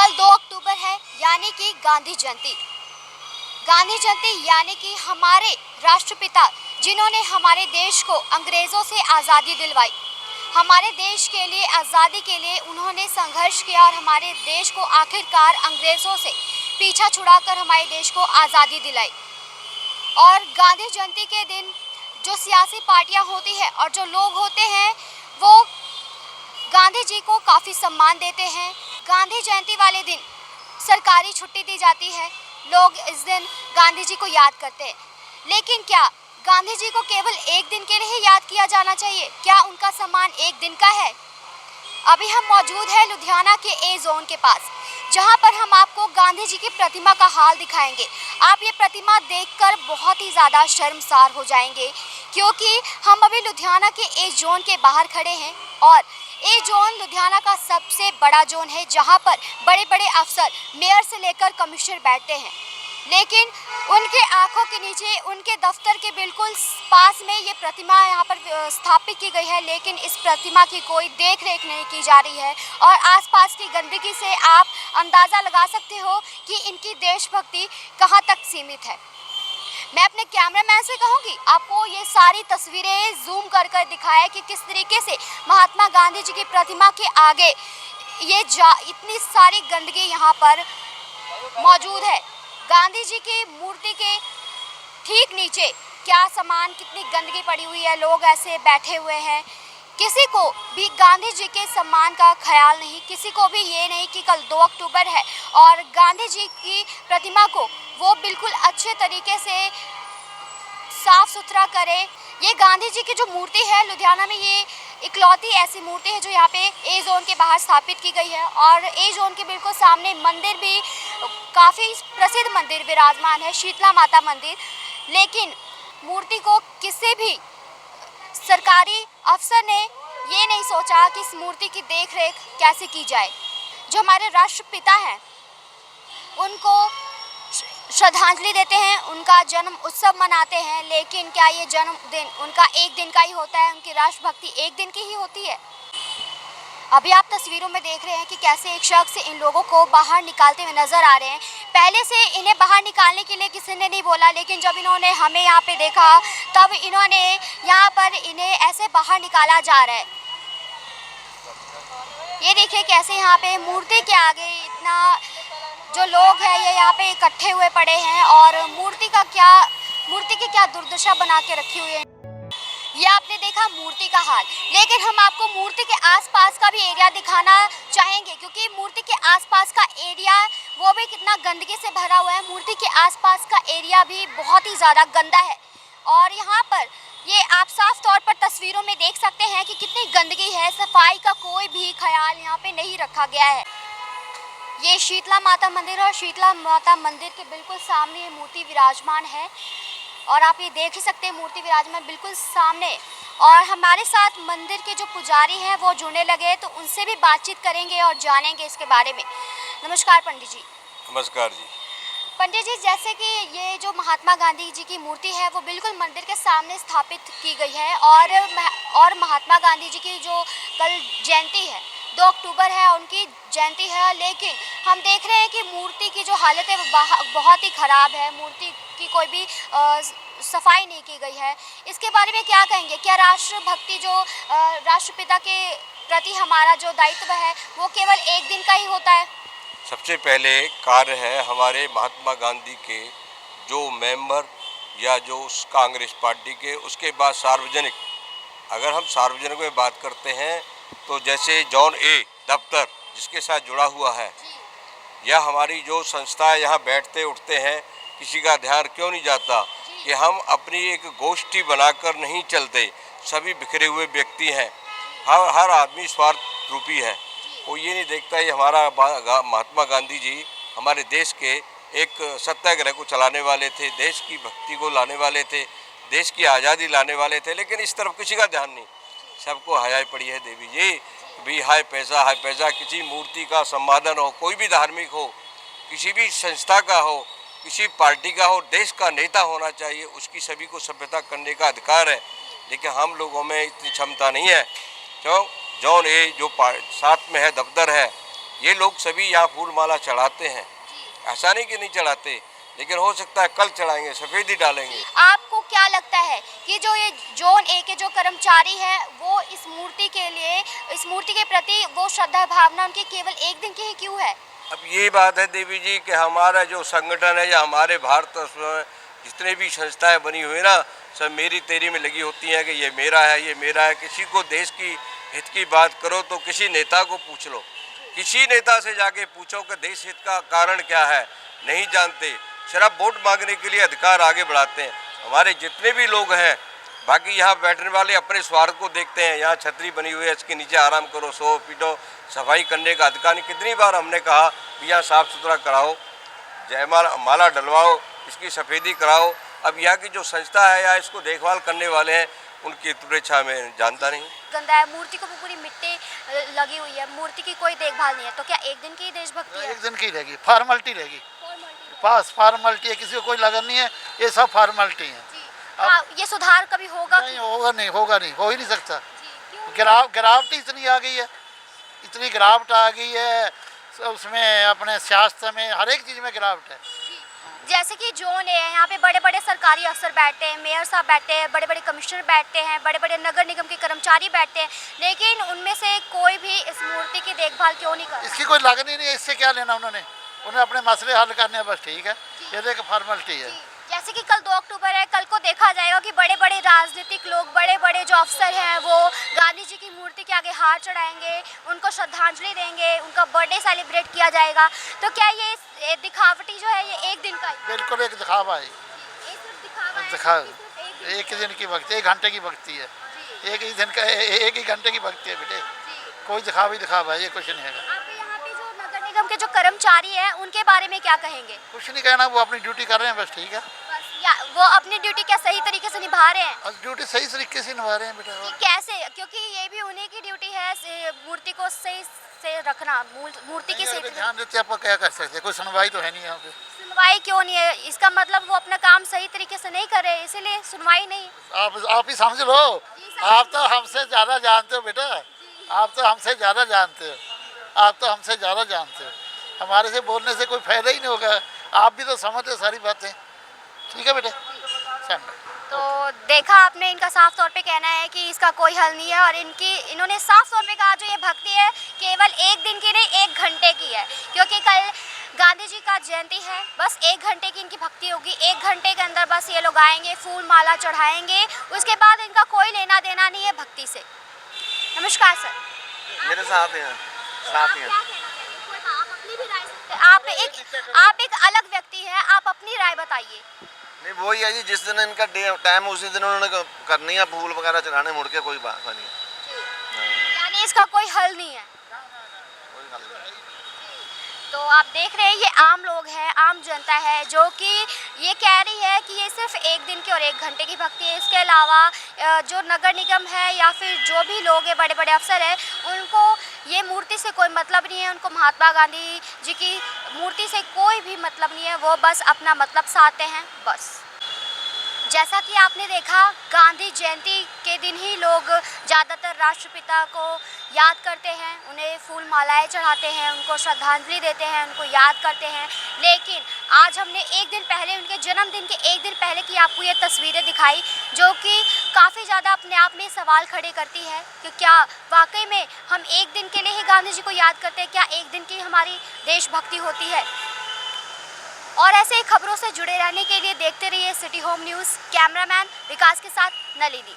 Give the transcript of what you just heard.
कल 2 अक्टूबर है, यानी कि गांधी जयंती। गांधी जयंती यानी कि हमारे राष्ट्रपिता जिन्होंने हमारे देश को अंग्रेज़ों से आज़ादी दिलवाई, हमारे देश के लिए आज़ादी के लिए उन्होंने संघर्ष किया और हमारे देश को आखिरकार अंग्रेज़ों से पीछा छुड़ाकर हमारे देश को आज़ादी दिलाई। और गांधी जयंती के दिन जो सियासी पार्टियां होती हैं और जो लोग होते हैं वो गांधी जी को काफ़ी सम्मान देते हैं। गांधी जयंती वाले दिन सरकारी छुट्टी दी जाती है, लोग इस दिन गांधी जी को याद करते हैं। लेकिन क्या गांधी जी को केवल एक दिन के लिए ही याद किया जाना चाहिए? क्या उनका सम्मान एक दिन का है? अभी हम मौजूद हैं लुधियाना के ए जोन के पास, जहां पर हम आपको गांधी जी की प्रतिमा का हाल दिखाएंगे। आप ये प्रतिमा देखकर बहुत ही ज़्यादा शर्मसार हो जाएंगे, क्योंकि हम अभी लुधियाना के ए जोन के बाहर खड़े हैं और ए जोन लुधियाना का सबसे बड़ा जोन है, जहां पर बड़े बड़े अफसर मेयर से लेकर कमिश्नर बैठते हैं। लेकिन उनके आंखों के नीचे उनके दफ्तर के बिल्कुल पास में ये प्रतिमा यहाँ पर स्थापित की गई है, लेकिन इस प्रतिमा की कोई देख रेख नहीं की जा रही है और आसपास की गंदगी से आप अंदाज़ा लगा सकते हो कि इनकी देशभक्ति कहाँ तक सीमित है। मैं अपने कैमरामैन से कहूँगी आपको ये सारी तस्वीरें जूम कर कर दिखाए कि किस तरीके से महात्मा गांधी जी की प्रतिमा के आगे इतनी सारी गंदगी यहाँ पर मौजूद है। गांधी जी की मूर्ति के ठीक नीचे क्या सामान, कितनी गंदगी पड़ी हुई है, लोग ऐसे बैठे हुए हैं। किसी को भी गांधी जी के सम्मान का ख्याल नहीं, किसी को भी ये नहीं कि कल 2 अक्टूबर है और गांधी जी की प्रतिमा को वो बिल्कुल अच्छे तरीके से साफ सुथरा करे। ये गांधी जी की जो मूर्ति है लुधियाना में, ये इकलौती ऐसी मूर्ति है जो यहाँ पे ए जोन के बाहर स्थापित की गई है और ए जोन के बिल्कुल सामने मंदिर भी काफ़ी प्रसिद्ध मंदिर विराजमान है, शीतला माता मंदिर। लेकिन मूर्ति को किसी भी सरकारी अफसर ने ये नहीं सोचा कि इस मूर्ति की देख रेख कैसे की जाए। जो हमारे राष्ट्रपिता हैं उनको श्रद्धांजलि देते हैं, उनका जन्म उत्सव मनाते हैं, लेकिन क्या ये जन्मदिन उनका एक दिन का ही होता है? उनकी राष्ट्रभक्ति एक दिन की ही होती है? अभी आप तस्वीरों में देख रहे हैं कि कैसे एक शख्स इन लोगों को बाहर निकालते हुए नजर आ रहे हैं। पहले से इन्हें बाहर निकालने के लिए किसी ने नहीं बोला, लेकिन जब इन्होंने हमें यहाँ पे देखा तब इन्होंने यहाँ पर इन्हें ऐसे बाहर निकाला जा रहा है। ये देखिए कैसे यहाँ पे मूर्ति के आगे इतना जो लोग हैं ये यहाँ पे इकट्ठे हुए पड़े हैं और मूर्ति की क्या दुर्दशा बना के रखी हुई है। ये आपने देखा मूर्ति का हाल, लेकिन हम आपको मूर्ति के आसपास का भी एरिया दिखाना चाहेंगे, क्योंकि मूर्ति के आसपास का एरिया वो भी कितना गंदगी से भरा हुआ है। मूर्ति के आसपास का एरिया भी बहुत ही ज़्यादा गंदा है और यहाँ पर ये आप साफ तौर पर तस्वीरों में देख सकते हैं कि कितनी गंदगी है। सफाई का कोई भी ख्याल यहाँ पे नहीं रखा गया है। ये शीतला माता मंदिर और शीतला माता मंदिर के बिल्कुल सामने ये मूर्ति विराजमान है और आप ये देख ही सकते हैं मूर्ति विराजमान बिल्कुल सामने। और हमारे साथ मंदिर के जो पुजारी हैं वो जुड़ने लगे, तो उनसे भी बातचीत करेंगे और जानेंगे इसके बारे में। नमस्कार पंडित जी। नमस्कार जी। पंडित जी, जैसे कि ये जो महात्मा गांधी जी की मूर्ति है वो बिल्कुल मंदिर के सामने स्थापित की गई है और महात्मा गांधी जी की जो कल जयंती है 2 अक्टूबर है, उनकी जयंती है, लेकिन हम देख रहे हैं कि मूर्ति की जो हालत है वो बहुत ही ख़राब है। मूर्ति की कोई भी सफाई नहीं की गई है। इसके बारे में क्या कहेंगे? क्या राष्ट्रभक्ति जो राष्ट्रपिता के प्रति हमारा जो दायित्व है वो केवल एक दिन का ही होता है? सबसे पहले कार्य है हमारे महात्मा गांधी के जो मेंबर या जो उस कांग्रेस पार्टी के, उसके बाद सार्वजनिक, अगर हम सार्वजनिक में बात करते हैं तो जैसे जॉन ए दफ्तर जिसके साथ जुड़ा हुआ है, या हमारी जो संस्थाएं यहाँ बैठते उठते हैं, किसी का ध्यान क्यों नहीं जाता कि हम अपनी एक गोष्ठी बनाकर नहीं चलते। सभी बिखरे हुए व्यक्ति हैं, हर आदमी स्वार्थ रूपी है। वो ये नहीं देखता ये हमारा महात्मा गांधी जी हमारे देश के एक सत्याग्रह को चलाने वाले थे, देश की भक्ति को लाने वाले थे, देश की आज़ादी लाने वाले थे, लेकिन इस तरफ किसी का ध्यान नहीं। सबको हाय पड़ी है देवी जी भी, हाय पैसा। किसी मूर्ति का संवर्धन हो, कोई भी धार्मिक हो, किसी भी संस्था का हो, किसी पार्टी का हो, देश का नेता होना चाहिए, उसकी सभी को सभ्यता करने का अधिकार है। लेकिन हम लोगों में इतनी क्षमता नहीं है। क्यों? जॉन ए जो साथ में है दफ्तर है, ये लोग सभी यहाँ फूल माला चढ़ाते हैं, ऐसा नहीं कि नहीं चढ़ाते, लेकिन हो सकता है कल चढ़ाएंगे, सफेदी डालेंगे। आपको क्या लगता है कि जो ये जोन ए के जो कर्मचारी हैं वो इस मूर्ति के लिए, इस मूर्ति के प्रति वो श्रद्धा भावना उनकी केवल एक दिन की ही क्यों है? अब ये बात है देवी जी कि हमारा जो संगठन है या हमारे भारत में जितने भी संस्थाएं बनी हुई ना, सब मेरी तेरी में लगी होती हैं कि ये मेरा है, ये मेरा है। किसी को देश की हित की बात करो तो किसी नेता को पूछ लो, किसी नेता से जाके पूछो कि देश हित का कारण क्या है, नहीं जानते। सिर्फ वोट मांगने के लिए अधिकार आगे बढ़ाते हैं। हमारे जितने भी लोग हैं, बाकी यहाँ बैठने वाले अपने स्वार्थ को देखते हैं। यहाँ छतरी बनी हुई है, इसके नीचे आराम करो, सो पीटो, सफाई करने का अधिकार नहीं। कितनी बार हमने कहा कि यहाँ साफ़ सुथरा कराओ, जयमाला माला डलवाओ, इसकी सफ़ेदी कराओ। अब यहाँ की जो संस्था है या इसको देखभाल करने वाले हैं, उनकी तुरेच्छा में जानता नहीं। गंदा है, मूर्ति को पूरी मिट्टी लगी हुई है, मूर्ति की कोई देखभाल नहीं है, तो क्या एक दिन की देशभक्ति है? एक दिन की रहेगी, फॉर्मेलिटी रहेगी, पास फॉर्मेलिटी है, किसी को कोई लगन नहीं है, ये सब फॉर्मेलिटी है। ये सुधार कभी होगा? नहीं होगा, नहीं होगा, नहीं हो ही नहीं सकता। क्यों? गिरावट इतनी आ गई है, इतनी गिरावट आ गई है, उसमें अपने स्वास्थ्य में हर एक चीज़ में गिरावट है। जैसे कि जोन है, यहाँ पे बड़े बड़े सरकारी अफसर बैठते हैं, मेयर साहब बैठते हैं, बड़े बड़े कमिश्नर बैठते हैं, बड़े बड़े नगर निगम के कर्मचारी बैठते हैं, लेकिन उनमें से कोई भी इस मूर्ति की देखभाल क्यों नहीं करता? इसकी कोई लगन ही नहीं है, इससे क्या लेना उन्होंने अपने मसले हल करने हैं, बस ठीक है, ये देख फॉर्मेलिटी है। जैसे कि कल 2 अक्टूबर है, कल को देखा जाएगा कि बड़े बड़े राजनीतिक लोग, बड़े बड़े जो अफसर हैं वो गांधी जी की मूर्ति के आगे हार चढ़ाएंगे, उनको श्रद्धांजलि देंगे, उनका बर्थडे सेलिब्रेट किया जाएगा। तो क्या ये दिखावटी जो है ये एक दिन का ही? बिल्कुल एक दिखावा है, दिखावा एक दिन की भक्ति, 1 घंटे की भक्ति है, एक ही दिन का, एक ही घंटे की भक्ति है बेटे, कोई दिखावा है, ये कुछ नहीं है। निगम के जो कर्मचारी हैं उनके बारे में क्या कहेंगे? कुछ नहीं कहना, वो अपनी ड्यूटी कर रहे हैं, बस ठीक है। बस या वो अपनी ड्यूटी क्या सही तरीके से निभा रहे हैं? ड्यूटी सही तरीके से निभा रहे हैं बेटा। कैसे? क्योंकि ये भी उन्हीं की ड्यूटी है मूर्ति को सही से रखना, मूर्ति की सही ध्यान देते, आप क्या कर सकते हैं, कोई सुनवाई तो है नहीं यहाँ पे। सुनवाई क्यों नहीं है? इसका मतलब वो अपना काम सही तरीके से नहीं कर रहे, इसीलिए सुनवाई नहीं। आप ही समझ लो, आप तो हमसे ज़्यादा जानते हो बेटा, आप तो हमसे ज़्यादा जानते हो, हमारे से बोलने से कोई फायदा ही नहीं होगा, आप भी तो समझते हो सारी बातें, ठीक है बेटे। तो देखा आपने, इनका साफ तौर पे कहना है कि इसका कोई हल नहीं है, और इन्होंने साफ तौर पे कहा जो ये भक्ति है केवल एक दिन की नहीं, 1 घंटे की है, क्योंकि कल गांधी जी का जयंती है। बस 1 घंटे की इनकी भक्ति होगी, 1 घंटे के अंदर बस ये लोग आएंगे, फूल माला चढ़ाएंगे, उसके बाद इनका कोई लेना देना नहीं है भक्ति से। नमस्कार सर। मेरे साथ हैं। आप एक अलग व्यक्ति हैं, आप अपनी राय बताइए। नहीं वही है जी, जिस दिन इनका टाइम उसी दिन उन्होंने करनी है, फूल वगैरह चढ़ाने, मुड़ के कोई बात नहीं है। यानी इसका कोई हल नहीं है? तो आप देख रहे हैं ये आम लोग हैं, आम जनता है जो कि ये कह रही है कि ये सिर्फ 1 दिन की और 1 घंटे की भक्ति है। इसके अलावा जो नगर निगम है या फिर जो भी लोग हैं, बड़े बड़े अफसर हैं, उनको ये मूर्ति से कोई मतलब नहीं है, उनको महात्मा गांधी जी की मूर्ति से कोई भी मतलब नहीं है, वो बस अपना मतलब चाहते हैं बस। जैसा कि आपने देखा, गांधी जयंती के दिन ही लोग ज़्यादातर राष्ट्रपिता को याद करते हैं, उन्हें फूल मालाएं चढ़ाते हैं, उनको श्रद्धांजलि देते हैं, उनको याद करते हैं। लेकिन आज हमने 1 दिन पहले, उनके जन्मदिन के 1 दिन पहले की आपको ये तस्वीरें दिखाई, जो कि काफ़ी ज़्यादा अपने आप में सवाल खड़े करती है कि क्या वाकई में हम 1 दिन के लिए ही गांधी जी को याद करते हैं? क्या 1 दिन की हमारी देशभक्ति होती है? और ऐसे ही खबरों से जुड़े रहने के लिए देखते रहिए सिटी होम न्यूज़। कैमरामैन विकास के साथ नलिनी।